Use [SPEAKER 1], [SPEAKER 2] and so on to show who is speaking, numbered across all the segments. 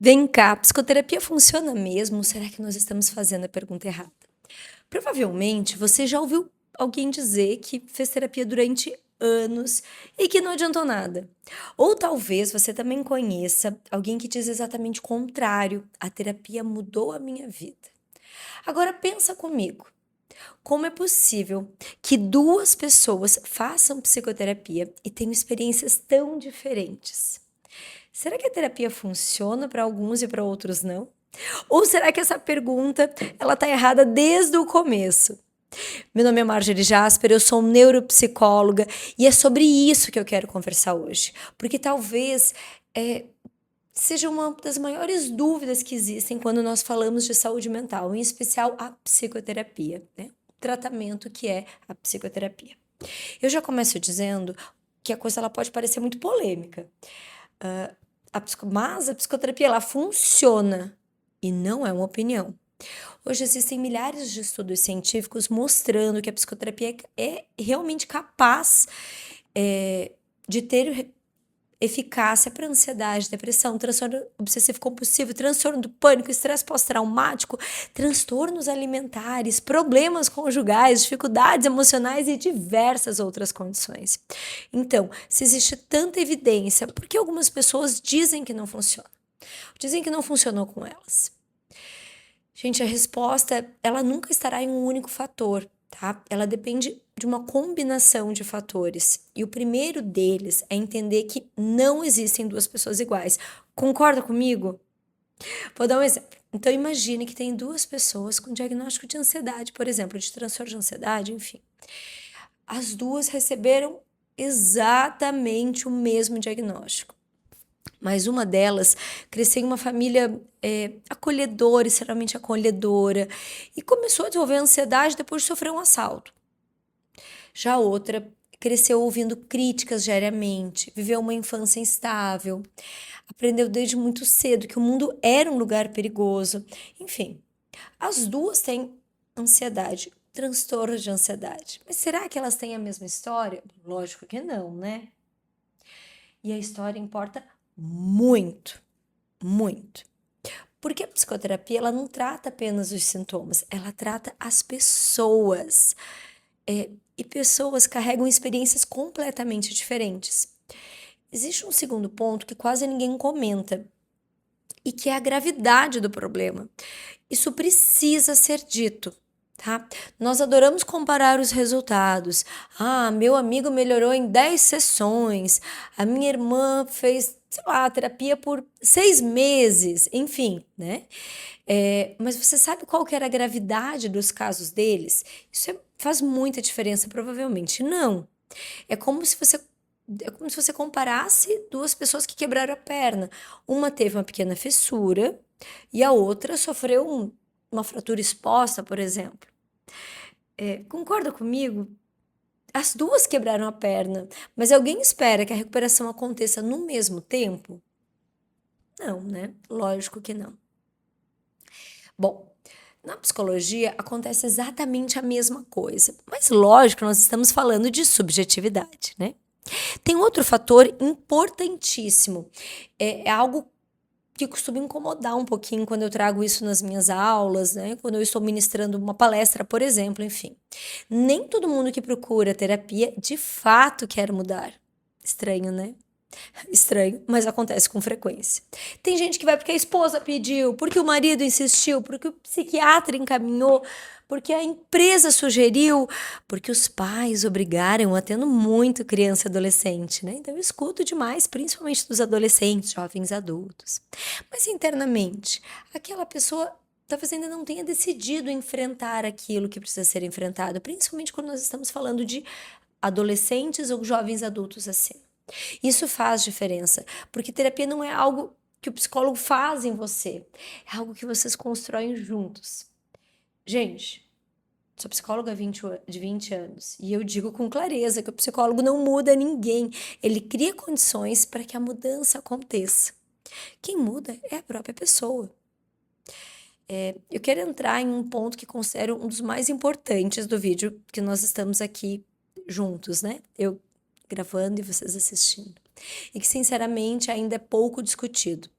[SPEAKER 1] Vem cá, psicoterapia funciona mesmo? Ou será que nós estamos fazendo a pergunta errada? Provavelmente você já ouviu alguém dizer que fez terapia durante anos e que não adiantou nada. Ou talvez você também conheça alguém que diz exatamente o contrário: a terapia mudou a minha vida. Agora pensa comigo, como é possível que duas pessoas façam psicoterapia e tenham experiências tão diferentes? Será que a terapia funciona para alguns e para outros não? Ou será que essa pergunta ela tá errada desde o começo? Meu nome é Marjorie Jasper, eu sou neuropsicóloga e é sobre isso que eu quero conversar hoje, porque talvez seja uma das maiores dúvidas que existem quando nós falamos de saúde mental, em especial a psicoterapia, né? O tratamento que é a psicoterapia. Eu já começo dizendo que a coisa ela pode parecer muito polêmica, mas a psicoterapia ela funciona e não é uma opinião. Hoje existem milhares de estudos científicos mostrando que a psicoterapia é realmente capaz de ter eficácia para ansiedade, depressão, transtorno obsessivo compulsivo, transtorno do pânico, estresse pós-traumático, transtornos alimentares, problemas conjugais, dificuldades emocionais e diversas outras condições. Então, se existe tanta evidência, por que algumas pessoas dizem que não funciona? Dizem que não funcionou com elas. Gente, a resposta, ela nunca estará em um único fator, tá? Ela depende de uma combinação de fatores. E o primeiro deles é entender que não existem duas pessoas iguais. Concorda comigo? Vou dar um exemplo. Então, imagine que tem duas pessoas com diagnóstico de ansiedade, por exemplo, de transtorno de ansiedade, enfim. As duas receberam exatamente o mesmo diagnóstico. Mas uma delas cresceu em uma família acolhedora, extremamente acolhedora, e começou a desenvolver ansiedade depois de sofrer um assalto. Já a outra cresceu ouvindo críticas diariamente, viveu uma infância instável, aprendeu desde muito cedo que o mundo era um lugar perigoso. Enfim, as duas têm ansiedade, transtorno de ansiedade. Mas será que elas têm a mesma história? Lógico que não, né? E a história importa muito, muito. Porque a psicoterapia ela não trata apenas os sintomas, ela trata as pessoas. E pessoas carregam experiências completamente diferentes. Existe um segundo ponto que quase ninguém comenta, e que é a gravidade do problema. Isso precisa ser dito, tá? Nós adoramos comparar os resultados. Ah, meu amigo melhorou em 10 sessões, a minha irmã fez, sei lá, terapia por 6 meses, enfim, né? Mas você sabe qual que era a gravidade dos casos deles? Faz muita diferença, provavelmente não. É como se você é como se você comparasse duas pessoas que quebraram a perna. Uma teve uma pequena fissura e a outra sofreu uma fratura exposta, por exemplo. Concorda comigo? As duas quebraram a perna, mas alguém espera que a recuperação aconteça no mesmo tempo? Não, né? Lógico que não. Bom, na psicologia acontece exatamente a mesma coisa, mas lógico, nós estamos falando de subjetividade, né? Tem outro fator importantíssimo, é algo que costuma incomodar um pouquinho quando eu trago isso nas minhas aulas, né? Quando eu estou ministrando uma palestra, por exemplo, enfim. Nem todo mundo que procura terapia de fato quer mudar. Estranho, né? Estranho, mas acontece com frequência. Tem gente que vai porque a esposa pediu, porque o marido insistiu, porque o psiquiatra encaminhou, porque a empresa sugeriu, porque os pais obrigaram, atendo muito criança e adolescente, né? Então eu escuto demais, principalmente dos adolescentes, jovens adultos. Mas internamente, aquela pessoa talvez ainda não tenha decidido enfrentar aquilo que precisa ser enfrentado, principalmente quando nós estamos falando de adolescentes ou jovens adultos assim. Isso faz diferença, porque terapia não é algo que o psicólogo faz em você, é algo que vocês constroem juntos. Gente, sou psicóloga de 20 anos e eu digo com clareza que o psicólogo não muda ninguém, ele cria condições para que a mudança aconteça. Quem muda é a própria pessoa. Eu quero entrar em um ponto que considero um dos mais importantes do vídeo que nós estamos aqui juntos, né? Eu gravando e vocês assistindo. E que, sinceramente, ainda é pouco discutido.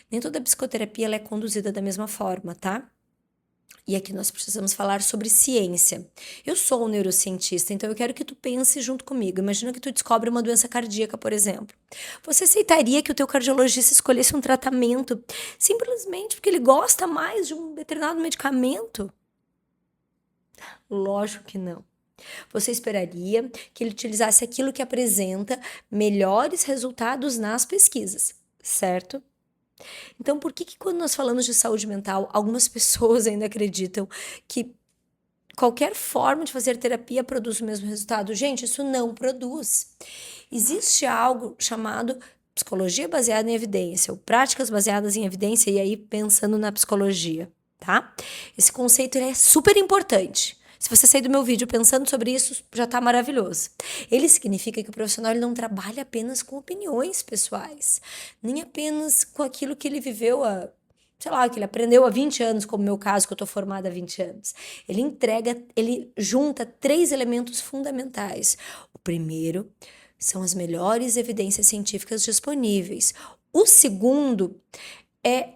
[SPEAKER 1] Nem toda psicoterapia ela é conduzida da mesma forma, tá? E aqui nós precisamos falar sobre ciência. Eu sou um neurocientista, então eu quero que tu pense junto comigo. Imagina que tu descobre uma doença cardíaca, por exemplo. Você aceitaria que o teu cardiologista escolhesse um tratamento simplesmente porque ele gosta mais de um determinado medicamento? Lógico que não. Você esperaria que ele utilizasse aquilo que apresenta melhores resultados nas pesquisas, certo? Então, por que quando nós falamos de saúde mental, algumas pessoas ainda acreditam que qualquer forma de fazer terapia produz o mesmo resultado? Gente, isso não produz. Existe algo chamado psicologia baseada em evidência, ou práticas baseadas em evidência, e aí pensando na psicologia, tá? Esse conceito ele é super importante. Se você sair do meu vídeo pensando sobre isso, já tá maravilhoso. Ele significa que o profissional ele não trabalha apenas com opiniões pessoais, nem apenas com aquilo que ele viveu sei lá, que ele aprendeu há 20 anos, como o meu caso, que eu tô formada há 20 anos. Ele junta 3 elementos fundamentais. O primeiro são as melhores evidências científicas disponíveis. O segundo é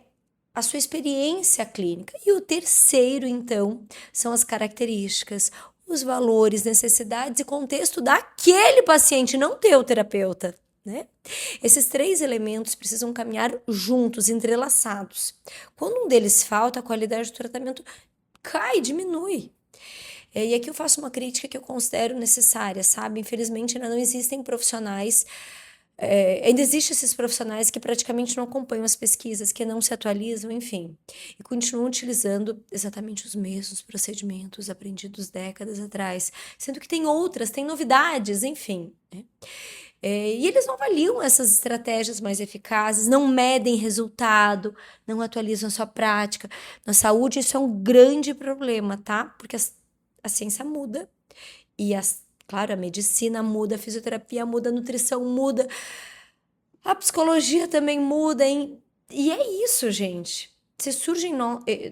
[SPEAKER 1] a sua experiência clínica. E o terceiro, então, são as características, os valores, necessidades e contexto daquele paciente, não teu terapeuta, né? Esses 3 elementos precisam caminhar juntos, entrelaçados. Quando um deles falta, a qualidade do tratamento cai, diminui. E aqui eu faço uma crítica que eu considero necessária, sabe? Infelizmente ainda não existem profissionais ainda existem esses profissionais que praticamente não acompanham as pesquisas, que não se atualizam, enfim, e continuam utilizando exatamente os mesmos procedimentos aprendidos décadas atrás, sendo que tem outras, tem novidades, enfim, né? E eles não avaliam essas estratégias mais eficazes, não medem resultado, não atualizam a sua prática. Na saúde, isso é um grande problema, tá? Porque a ciência muda e claro, a medicina muda, a fisioterapia muda, a nutrição muda, a psicologia também muda, hein? E é isso, gente. Se surgem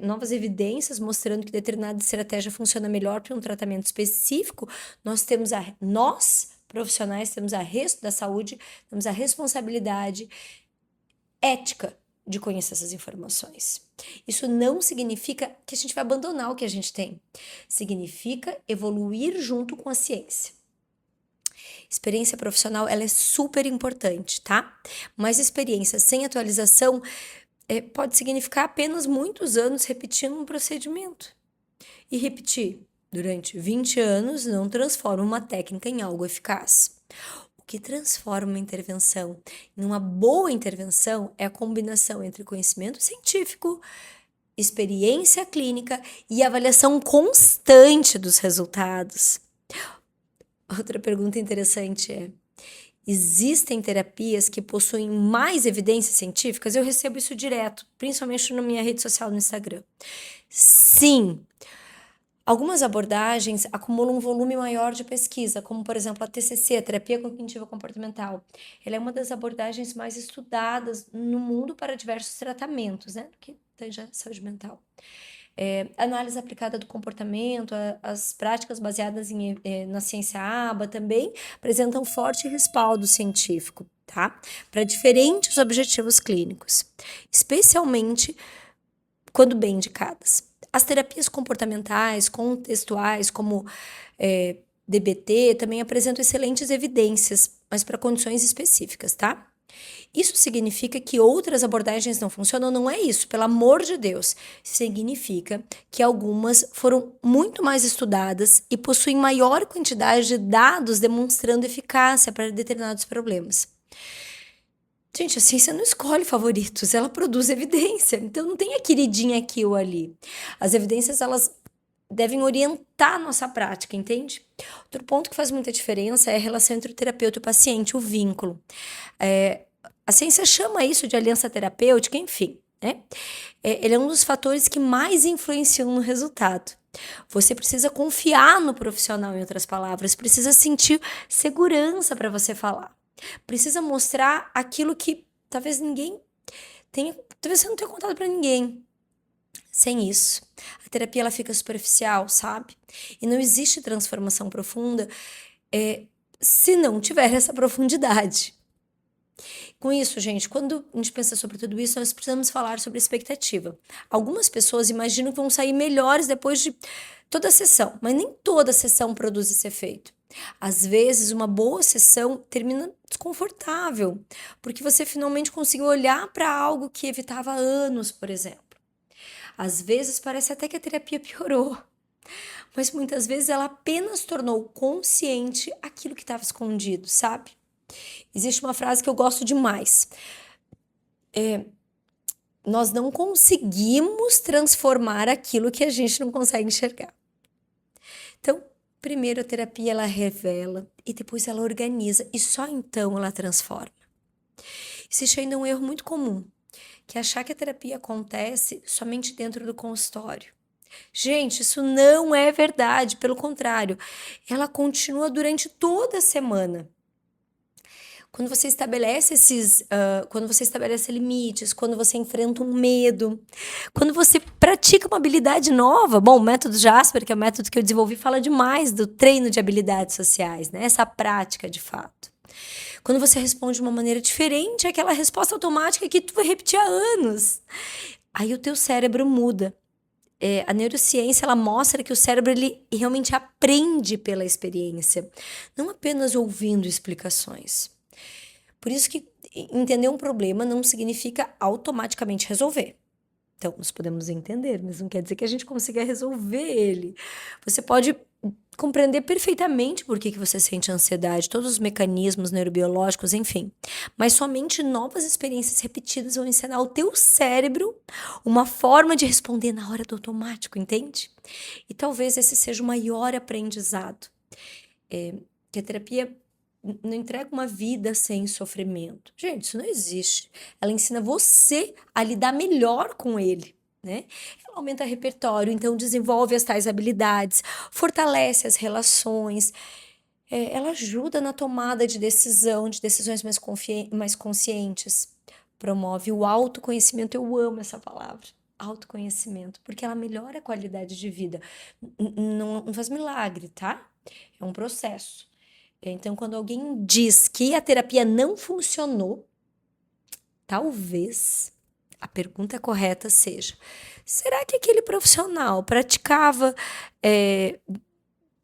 [SPEAKER 1] novas evidências mostrando que determinada estratégia funciona melhor para um tratamento específico, nós, profissionais, da saúde, temos a responsabilidade ética de conhecer essas informações. Isso não significa que a gente vai abandonar o que a gente tem. Significa evoluir junto com a ciência. Experiência profissional, ela é super importante, tá? Mas experiência sem atualização pode significar apenas muitos anos repetindo um procedimento. E repetir durante 20 anos não transforma uma técnica em algo eficaz. O que transforma uma intervenção em uma boa intervenção é a combinação entre conhecimento científico, experiência clínica e avaliação constante dos resultados. Outra pergunta interessante é: existem terapias que possuem mais evidências científicas? Eu recebo isso direto, principalmente na minha rede social no Instagram. Sim, algumas abordagens acumulam um volume maior de pesquisa, como por exemplo a TCC, a Terapia Cognitiva Comportamental. Ela é uma das abordagens mais estudadas no mundo para diversos tratamentos, né, que tange a saúde mental. Análise aplicada do comportamento, as práticas baseadas na ciência ABA também apresentam forte respaldo científico, tá? Para diferentes objetivos clínicos, especialmente quando bem indicadas. As terapias comportamentais, contextuais, como DBT, também apresentam excelentes evidências, mas para condições específicas, tá? Isso significa que outras abordagens não funcionam? Não é isso, pelo amor de Deus. Significa que algumas foram muito mais estudadas e possuem maior quantidade de dados demonstrando eficácia para determinados problemas. Gente, a ciência não escolhe favoritos, ela produz evidência. Então não tem a queridinha aqui ou ali. As evidências, elas devem orientar a nossa prática, entende? Outro ponto que faz muita diferença é a relação entre o terapeuta e o paciente, o vínculo. A ciência chama isso de aliança terapêutica, enfim, né? Ele é um dos fatores que mais influenciam no resultado. Você precisa confiar no profissional, em outras palavras, precisa sentir segurança para você falar. Precisa mostrar aquilo que talvez talvez você não tenha contado para ninguém. Sem isso, a terapia ela fica superficial, sabe? E não existe transformação profunda se não tiver essa profundidade. Com isso, gente, quando a gente pensa sobre tudo isso, nós precisamos falar sobre expectativa. Algumas pessoas imaginam que vão sair melhores depois de toda a sessão, mas nem toda sessão produz esse efeito. Às vezes, uma boa sessão termina desconfortável, porque você finalmente conseguiu olhar para algo que evitava há anos, por exemplo. Às vezes, parece até que a terapia piorou, mas muitas vezes ela apenas tornou consciente aquilo que estava escondido, sabe? Existe uma frase que eu gosto demais. Nós não conseguimos transformar aquilo que a gente não consegue enxergar. Então, primeiro a terapia ela revela e depois ela organiza e só então ela transforma. Existe ainda um erro muito comum, que é achar que a terapia acontece somente dentro do consultório. Gente, isso não é verdade, pelo contrário, ela continua durante toda a semana. Quando você estabelece quando você estabelece limites, quando você enfrenta um medo, quando você pratica uma habilidade nova. Bom, o método Jasper, que é o método que eu desenvolvi, fala demais do treino de habilidades sociais, né? Essa prática de fato. Quando você responde de uma maneira diferente àquela resposta automática que tu vai repetir há anos, aí o teu cérebro muda. A neurociência ela mostra que o cérebro ele realmente aprende pela experiência, não apenas ouvindo explicações. Por isso que entender um problema não significa automaticamente resolver. Então, nós podemos entender, mas não quer dizer que a gente consiga resolver ele. Você pode compreender perfeitamente por que você sente ansiedade, todos os mecanismos neurobiológicos, enfim. Mas somente novas experiências repetidas vão ensinar ao teu cérebro uma forma de responder na hora do automático, entende? E talvez esse seja o maior aprendizado. Que a terapia não entrega uma vida sem sofrimento. Gente, isso não existe. Ela ensina você a lidar melhor com ele, né? Ela aumenta o repertório, então desenvolve as tais habilidades, fortalece as relações, ela ajuda na tomada de decisão, de decisões mais conscientes, promove o autoconhecimento. Eu amo essa palavra. Autoconhecimento, porque ela melhora a qualidade de vida. Não faz milagre, tá? É um processo. Então, quando alguém diz que a terapia não funcionou, talvez a pergunta correta seja: será que aquele profissional praticava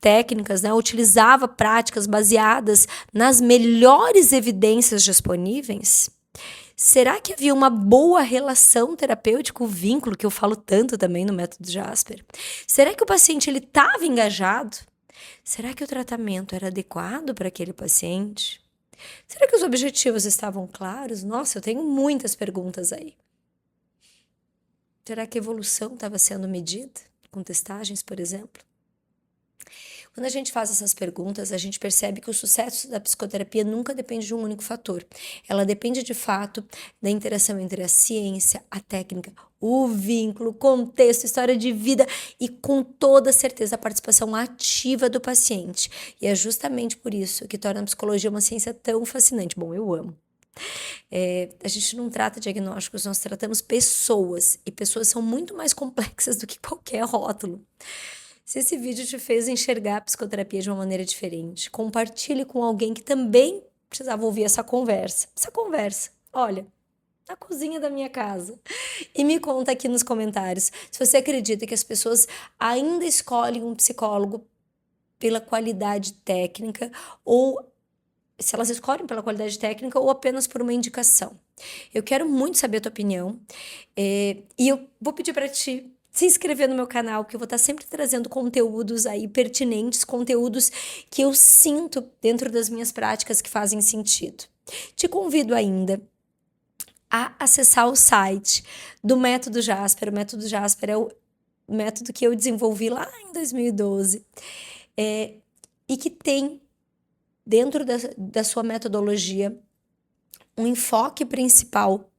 [SPEAKER 1] técnicas, né, utilizava práticas baseadas nas melhores evidências disponíveis? Será que havia uma boa relação terapêutica, o vínculo que eu falo tanto também no método Jasper? Será que o paciente ele estava engajado? Será que o tratamento era adequado para aquele paciente? Será que os objetivos estavam claros? Nossa, eu tenho muitas perguntas aí. Será que a evolução estava sendo medida? Com testagens, por exemplo? Quando a gente faz essas perguntas, a gente percebe que o sucesso da psicoterapia nunca depende de um único fator. Ela depende, de fato, da interação entre a ciência, a técnica, o vínculo, o contexto, história de vida e, com toda certeza, a participação ativa do paciente. E é justamente por isso que torna a psicologia uma ciência tão fascinante. Bom, eu amo. A gente não trata diagnósticos, nós tratamos pessoas. E pessoas são muito mais complexas do que qualquer rótulo. Se esse vídeo te fez enxergar a psicoterapia de uma maneira diferente, compartilhe com alguém que também precisava ouvir essa conversa. Olha, na cozinha da minha casa. E me conta aqui nos comentários se você acredita que as pessoas ainda escolhem um psicólogo pela qualidade técnica, ou se elas escolhem pela qualidade técnica ou apenas por uma indicação. Eu quero muito saber a tua opinião, e eu vou pedir para ti se inscrever no meu canal, que eu vou estar sempre trazendo conteúdos aí pertinentes, conteúdos que eu sinto dentro das minhas práticas que fazem sentido. Te convido ainda a acessar o site do Método Jasper. O Método Jasper é o método que eu desenvolvi lá em 2012, e que tem dentro da sua metodologia um enfoque principal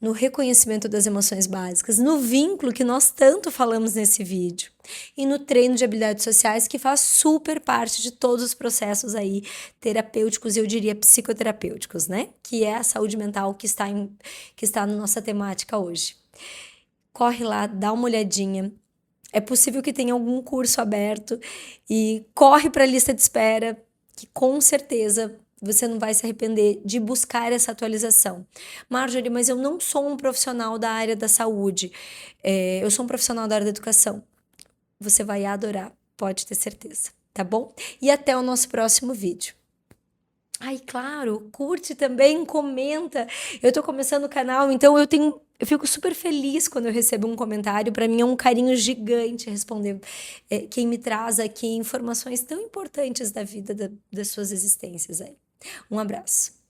[SPEAKER 1] no reconhecimento das emoções básicas, no vínculo que nós tanto falamos nesse vídeo, e no treino de habilidades sociais, que faz super parte de todos os processos aí terapêuticos, eu diria psicoterapêuticos, né? Que é a saúde mental que está na nossa temática hoje. Corre lá, dá uma olhadinha. É possível que tenha algum curso aberto, e corre para a lista de espera, que com certeza você não vai se arrepender de buscar essa atualização. Marjorie, mas eu não sou um profissional da área da saúde, eu sou um profissional da área da educação. Você vai adorar, pode ter certeza, tá bom? E até o nosso próximo vídeo. Ai, claro, curte também, comenta. Eu tô começando o canal, então eu fico super feliz quando eu recebo um comentário. Para mim é um carinho gigante responder quem me traz aqui informações tão importantes da vida das suas existências aí. Um abraço.